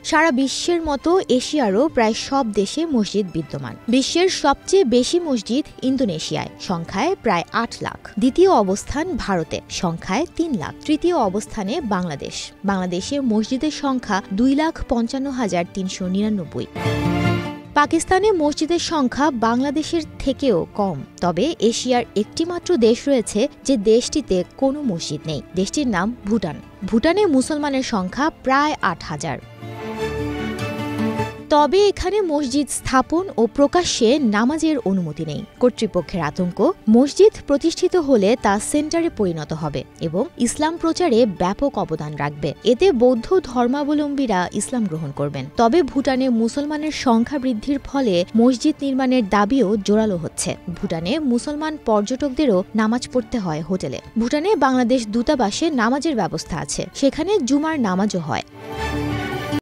সারা বিশ্বের মতো এশিয়ারও প্রায় সব দেশে মসজিদ বিদ্যমান। বিশ্বের সবচেয়ে বেশি মসজিদ ইন্দোনেশিয়ায়, সংখ্যায় প্রায় ৮ লাখ। দ্বিতীয় অবস্থান ভারতে, সংখ্যায় ৩ লাখ। তৃতীয় অবস্থানে বাংলাদেশ। বাংলাদেশে মসজিদের সংখ্যা ২,৫৫,৩৯৯। পাকিস্তানে মসজিদের সংখ্যা বাংলাদেশের থেকেও কম। তবে এশিয়ার একটিমাত্র দেশ রয়েছে যে দেশটিতে কোনো মসজিদ নেই। দেশটির নাম ভুটান। ভুটানে মুসলমানের সংখ্যা প্রায় ৮,০০০। তবে এখানে মসজিদ স্থাপন ও প্রকাশ্যে নামাজের অনুমতি নেই। কর্তৃপক্ষের আতঙ্ক, মসজিদ প্রতিষ্ঠিত হলে তা সেন্টারে পরিণত হবে এবং ইসলাম প্রচারে ব্যাপক অবদান রাখবে। এতে বৌদ্ধ ধর্মাবলম্বীরা ইসলাম গ্রহণ করবেন। তবে ভুটানে মুসলমানের সংখ্যা বৃদ্ধির ফলে মসজিদ নির্মাণের দাবিও জোরালো হচ্ছে। ভুটানে মুসলমান পর্যটকদেরও নামাজ পড়তে হয় হোটেলে। ভুটানে বাংলাদেশ দূতাবাসে নামাজের ব্যবস্থা আছে, সেখানে জুমার নামাজও হয়।